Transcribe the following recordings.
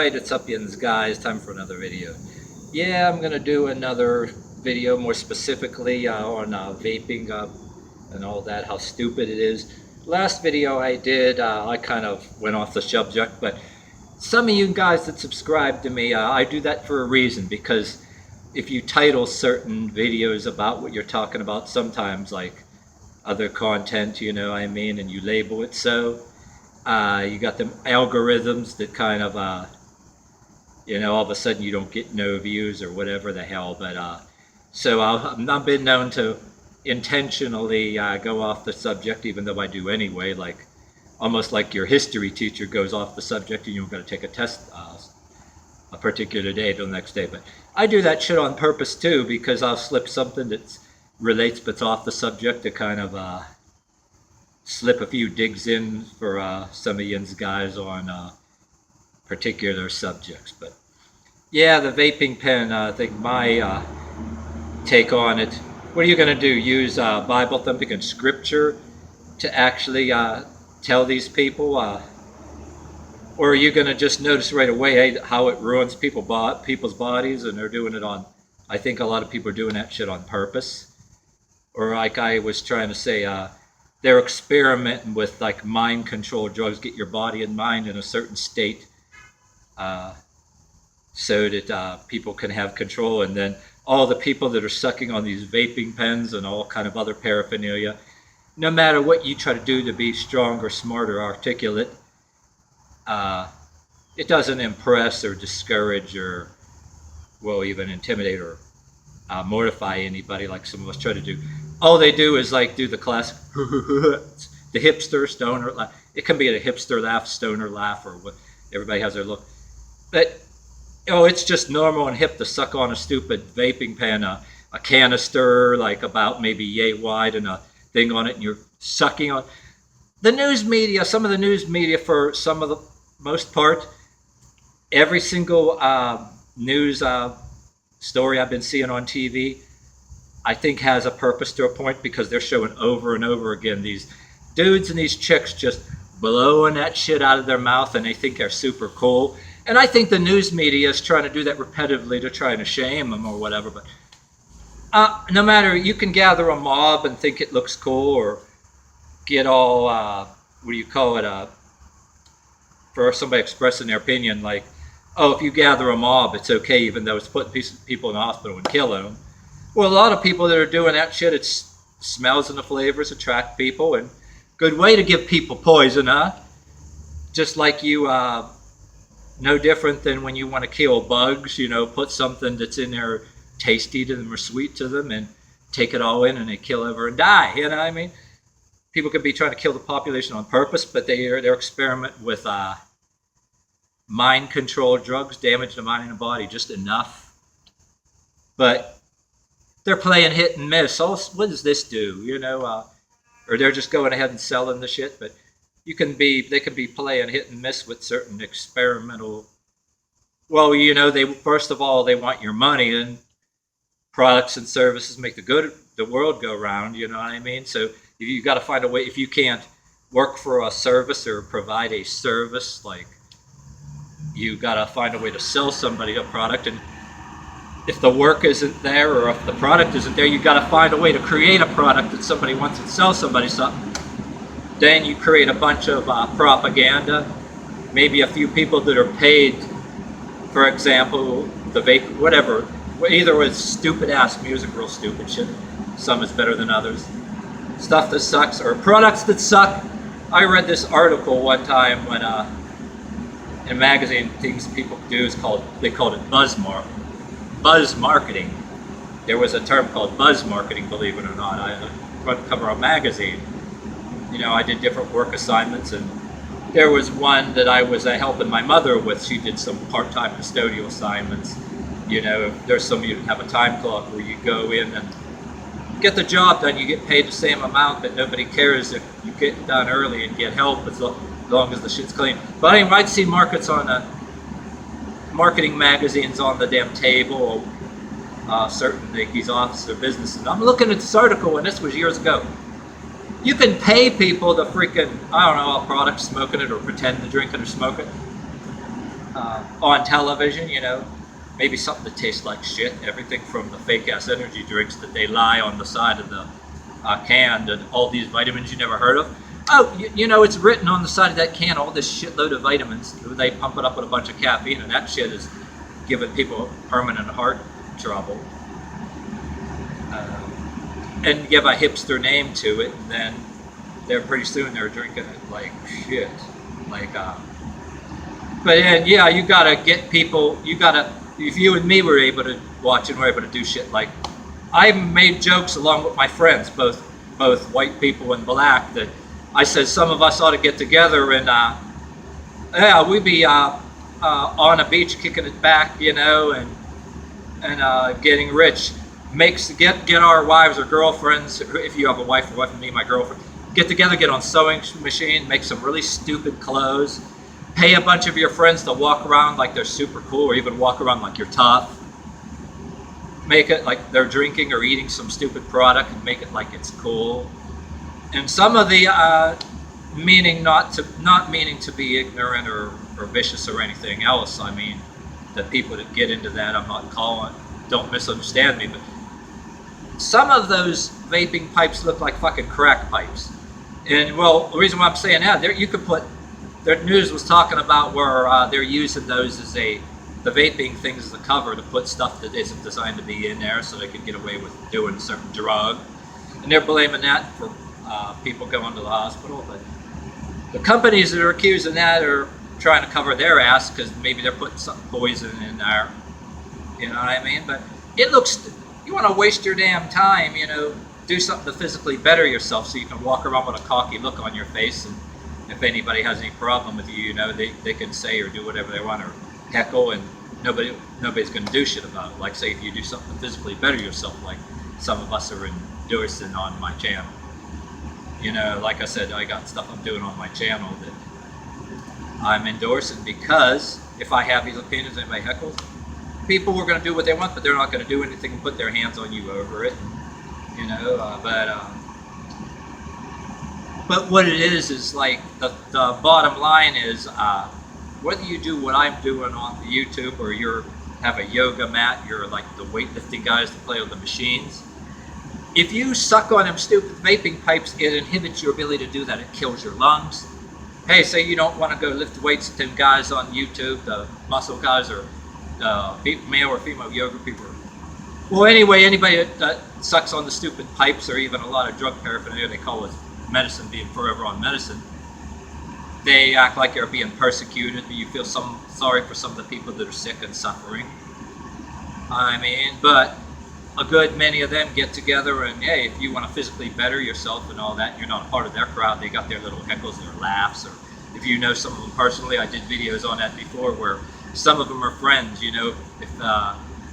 Alright, it's Upians guys, time for another video. Yeah, I'm gonna do another video more specifically on vaping and all that, how stupid it is. Last video I did, I kind of went off the subject, but some of you guys that subscribe to me, I do that for a reason, because if you title certain videos about what you're talking about, sometimes like other content, you know what I mean, and you label it so, you got them algorithms that kind of, you know, all of a sudden you don't get no views or whatever the hell. But so I've not been known to intentionally go off the subject, even though I do anyway, like almost like your history teacher goes off the subject and you've got to take a test a particular day till the next day. But I do that shit on purpose too, because I'll slip something that relates but's off the subject to kind of slip a few digs in for some of you guys on particular subjects. But yeah, the vaping pen, I think my take on it, what are you going to do? Use Bible thumping and scripture to actually tell these people? Or are you going to just notice right away how it ruins people's bodies, and they're doing it on, I think a lot of people are doing that shit on purpose. Or like I was trying to say, they're experimenting with like mind control drugs, get your body and mind in a certain state so that people can have control. And then all the people that are sucking on these vaping pens and all kind of other paraphernalia, no matter what you try to do to be stronger, smarter, articulate, it doesn't impress or discourage or, well, even intimidate or mortify anybody like some of us try to do. All they do is like do the classic, the hipster stoner laugh. It can be a hipster laugh, stoner laugh, or what. Everybody has their look. But it's just normal and hip to suck on a stupid vaping pen, a canister like about maybe yay wide and a thing on it, and you're sucking on. The news media, some of the news media, for some of the most part, every single news story I've been seeing on TV, I think has a purpose to a point, because they're showing over and over again these dudes and these chicks just blowing that shit out of their mouth, and they think they're super cool. And I think the news media is trying to do that repetitively to try and shame them or whatever. But no matter, you can gather a mob and think it looks cool, or get all, what do you call it, for somebody expressing their opinion, like, oh, if you gather a mob, it's okay, even though it's putting people in the hospital and killing them. Well, a lot of people that are doing that shit, it smells and the flavors attract people, and good way to give people poison, huh? Just like you, no different than when you want to kill bugs, you know, put something that's in there tasty to them or sweet to them and take it all in, and they kill over and die, you know what I mean? People could be trying to kill the population on purpose, but they're experimenting with mind control drugs, damage the mind and the body just enough. But they're playing hit and miss. Oh, what does this do? You know, or they're just going ahead and selling the shit. But they can be playing hit and miss with certain experimental. Well, you know, first of all, they want your money, and products and services make the world go round. You know what I mean? So you got to find a way. If you can't work for a service or provide a service, like, you got to find a way to sell somebody a product. And if the work isn't there, or if the product isn't there, you got to find a way to create a product that somebody wants to sell somebody something. Then you create a bunch of propaganda, maybe a few people that are paid, for example, the vape, whatever, either with stupid ass music, real stupid shit, some is better than others, stuff that sucks, or products that suck. I read this article one time when in a magazine, things people do is they called it buzz marketing. There was a term called buzz marketing, believe it or not. I front cover a magazine. You know, I did different work assignments, and there was one that I was helping my mother with. She did some part-time custodial assignments. You know, if there's some, you have a time clock where you go in and get the job done, you get paid the same amount, but nobody cares if you get done early and get help as long as the shit's clean. But anyway, I'd see marketing magazines on the damn table, certain these offices or businesses. I'm looking at this article, and this was years ago. You can pay people to freaking, I don't know, a product, smoking it or pretend to drink it or smoke it. on television, you know, maybe something that tastes like shit. Everything from the fake ass energy drinks that they lie on the side of the can, and all these vitamins you never heard of. Oh, you know, it's written on the side of that can, all this shitload of vitamins. They pump it up with a bunch of caffeine, and that shit is giving people permanent heart trouble. And give a hipster name to it, and then they're pretty soon they're drinking it like shit. Like, but then, yeah, you gotta get people, you gotta, if you and me were able to watch and were able to do shit like, I made jokes along with my friends, both white people and black, that I said some of us ought to get together and, yeah, we'd be on a beach kicking it back, you know, and getting rich. Get our wives or girlfriends, if you have a wife, or me, my girlfriend, get together, get on sewing machine, make some really stupid clothes, pay a bunch of your friends to walk around like they're super cool, or even walk around like you're tough. Make it like they're drinking or eating some stupid product and make it like it's cool. And some of the not meaning to be ignorant or vicious or anything else. I mean, the people that get into that, I'm not calling, don't misunderstand me, but some of those vaping pipes look like fucking crack pipes. And well, the reason why I'm saying that, there you could put, their news was talking about where they're using those as the vaping things as a cover to put stuff that isn't designed to be in there, so they could get away with doing a certain drug. And they're blaming that for people going to the hospital. But the companies that are accusing that are trying to cover their ass because maybe they're putting some poison in there. You know what I mean? But it looks, you want to waste your damn time, you know, do something to physically better yourself so you can walk around with a cocky look on your face, and if anybody has any problem with you, you know, they can say or do whatever they want or heckle, and nobody's going to do shit about it. Like, say, if you do something to physically better yourself, like some of us are endorsing on my channel. You know, like I said, I got stuff I'm doing on my channel that I'm endorsing because if I have these opinions and anybody heckles, people are going to do what they want, but they're not going to do anything and put their hands on you over it. You know, but what it is like the bottom line is whether you do what I'm doing on the YouTube or you have a yoga mat, you're like the weightlifting guys that play with the machines. If you suck on them stupid vaping pipes, it inhibits your ability to do that. It kills your lungs. Hey, say you don't want to go lift weights with them guys on YouTube, the muscle guys or male or female yoga people. Well, anyway, anybody that sucks on the stupid pipes or even a lot of drug paraphernalia, they call it medicine, being forever on medicine. They act like you're being persecuted. You feel sorry for some of the people that are sick and suffering. I mean, but a good many of them get together and, hey, if you want to physically better yourself and all that, you're not a part of their crowd. They got their little heckles and their laughs. Or if you know some of them personally, I did videos on that before where some of them are friends, you know, if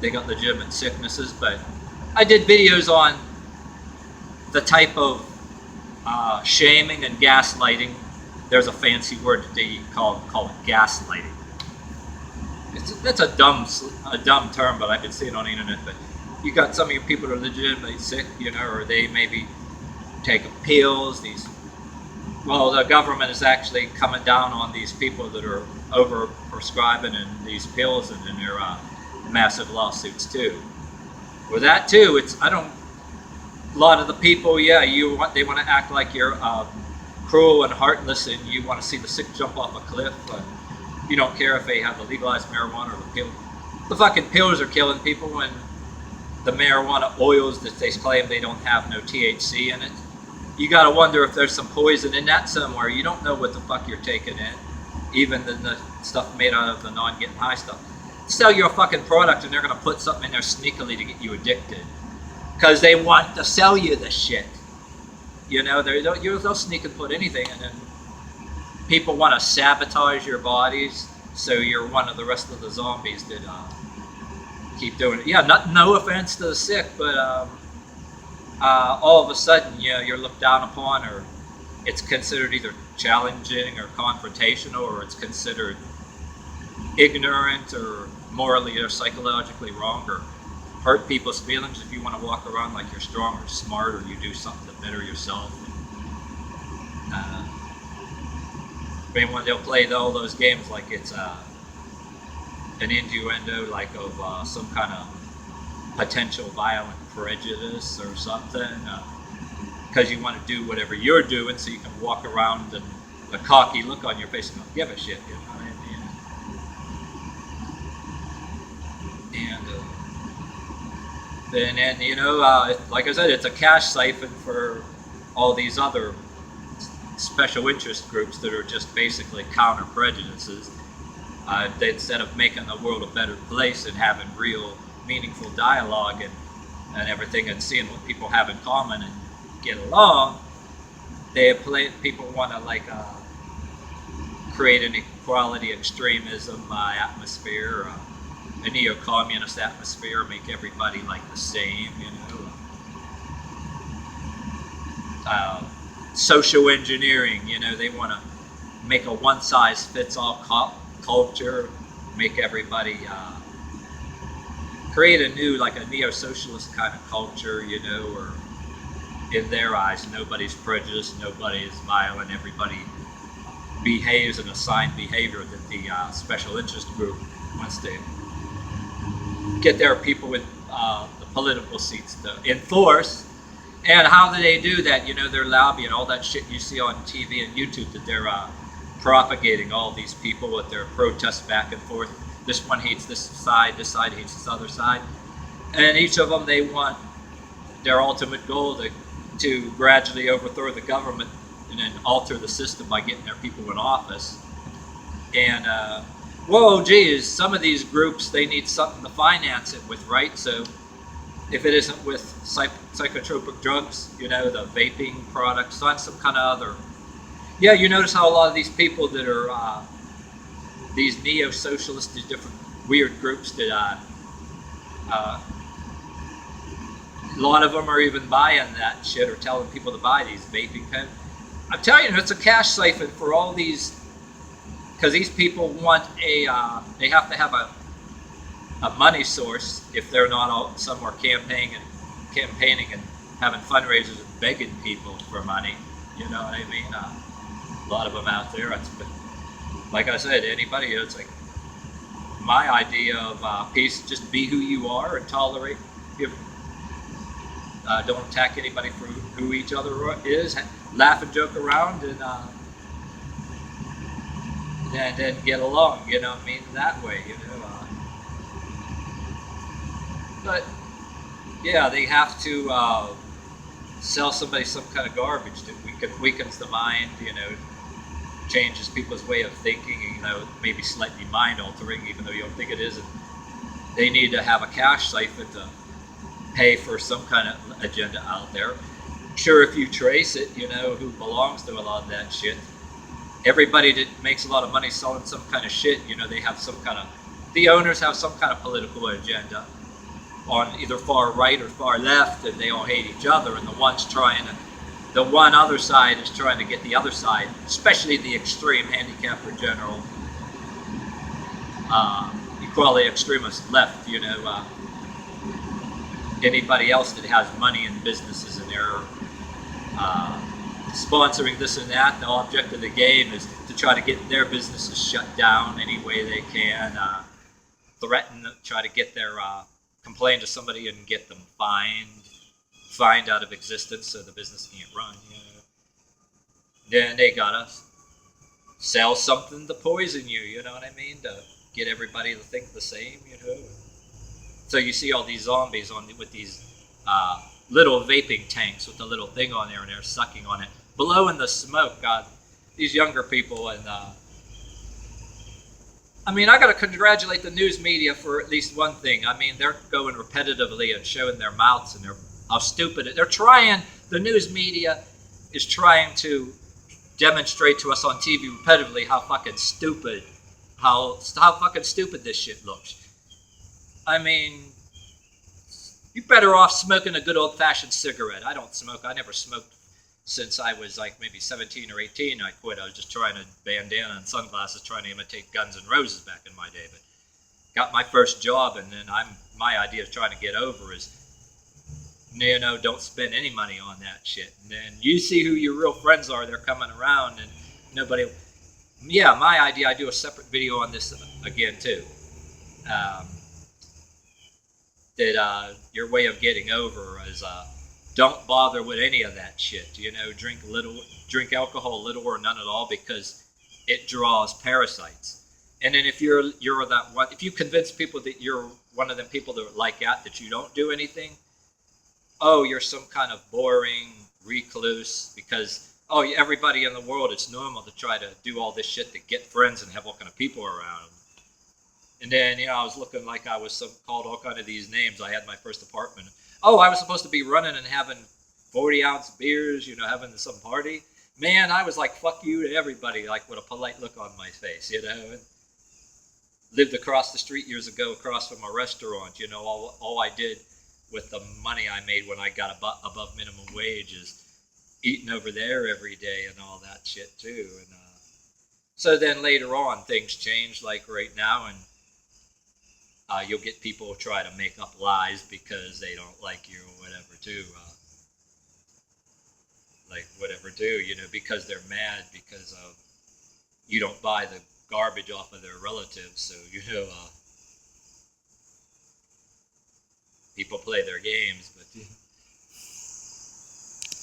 they got legitimate sicknesses. But I did videos on the type of shaming and gaslighting. There's a fancy word that they call it gaslighting. That's a dumb term, but I've been seeing it on the internet. But you got some of your people that are legitimately sick, you know, or they maybe take pills. The government is actually coming down on these people that are over prescribing and these pills, and then there are massive lawsuits too. With that too, a lot of the people, yeah, they want to act like you're cruel and heartless, and you want to see the sick jump off a cliff. You don't care if they have the legalized marijuana or the pill. The fucking pills are killing people, and the marijuana oils that they claim they don't have no THC in it. You gotta wonder if there's some poison in that somewhere. You don't know what the fuck you're taking in, even the stuff made out of the non-getting high stuff. Sell your fucking product and they're gonna put something in there sneakily to get you addicted, because they want to sell you the shit. You know, they'll sneak and put anything, and then people want to sabotage your bodies, so you're one of the rest of the zombies that keep doing it. Yeah, no offense to the sick, but all of a sudden, you're looked down upon, or it's considered either challenging or confrontational, or it's considered ignorant or morally or psychologically wrong, or hurt people's feelings if you want to walk around like you're strong or smart, or you do something to better yourself. They'll play all those games like it's an innuendo like of some kind of potential violent prejudice or something, because you want to do whatever you're doing so you can walk around and a cocky look on your face and don't give a shit, you know what I mean? And then, you know, like I said, it's a cash siphon for all these other special interest groups that are just basically counter prejudices. Instead of making the world a better place and having real meaningful dialogue and everything, and seeing what people have in common and get along, people want to like create an equality extremism atmosphere, a neo-communist atmosphere, make everybody like the same, you know. Social engineering, you know, they want to make a one-size-fits-all culture, make everybody create a new, like a neo-socialist kind of culture, you know, or in their eyes, nobody's prejudiced, nobody is violent, everybody behaves in assigned behavior that the special interest group wants to get their people with the political seats to enforce. And how do they do that? You know, they're lobbying, all that shit you see on TV and YouTube, that they're propagating all these people with their protests back and forth. This one hates this side hates this other side. And each of them, they want their ultimate goal to gradually overthrow the government and then alter the system by getting their people in office. And, whoa, geez, some of these groups, they need something to finance it with, right? So if it isn't with psychotropic drugs, you know, the vaping products, on some kind of other. Yeah, you notice how a lot of these people that are these neo-socialists, these different weird groups that a lot of them are even buying that shit or telling people to buy these vaping pens. I'm telling you, it's a cash siphon for all these, because these people want they have to have a money source if they're not all somewhere campaigning and having fundraisers and begging people for money. You know what I mean? A lot of them out there. Like I said, anybody, it's like my idea of peace: just be who you are and tolerate. Don't attack anybody for who each other is. Laugh and joke around, and then get along. You know what I mean? That way, you know. But yeah, they have to sell somebody some kind of garbage that weakens the mind, you know, changes people's way of thinking, you know, maybe slightly mind altering, even though you don't think it is. And they need to have a cash siphon to pay for some kind of agenda out there. Sure, if you trace it, you know who belongs to a lot of that shit. Everybody that makes a lot of money selling some kind of shit, you know, they have some kind of, the owners have some kind of political agenda on either far right or far left, and they all hate each other, and the one other side is trying to get the other side, especially the extreme handicapper general equality extremist left, you know, anybody else that has money and businesses and they're sponsoring this and that. The object of the game is to try to get their businesses shut down any way they can, threaten, try to get their complain to somebody and get them fined out of existence so the business can't run, you know. Then they gotta sell something to poison you, you know what I mean, to get everybody to think the same, you know. So you see all these zombies with these little vaping tanks with the little thing on there, and they're sucking on it, blowing the smoke. God, these younger people, and I mean, I got to congratulate the news media for at least one thing. I mean, they're going repetitively and showing their mouths and how stupid they're trying. The news media is trying to demonstrate to us on TV repetitively how fucking stupid this shit looks. I mean, you're better off smoking a good old-fashioned cigarette. I don't smoke. I never smoked since I was like maybe 17 or 18. I quit. I was just trying to bandana and sunglasses, trying to imitate Guns N' Roses back in my day. But got my first job, and then my idea of trying to get over is, you know, don't spend any money on that shit. And then you see who your real friends are. They're coming around, and nobody. Yeah, my idea. I do a separate video on this again too. um, that your way of getting over is don't bother with any of that shit. You know, drink alcohol little or none at all, because it draws parasites. And then if you're that one, if you convince people that you're one of them people that like that you don't do anything, oh, you're some kind of boring recluse, because oh, everybody in the world, it's normal to try to do all this shit to get friends and have all kind of people around. And then, I was looking like I was called all kind of these names. I had my first apartment. Oh, I was supposed to be running and having 40-ounce beers, having some party. Man, I was like, fuck you to everybody, like with a polite look on my face, And lived across the street years ago, across from a restaurant. All I did with the money I made when I got above minimum wage is eating over there every day and all that shit too. And so then later on, things changed, like right now, and you'll get people try to make up lies because they don't like you or whatever too. Because they're mad because you don't buy the garbage off of their relatives. So, people play their games, but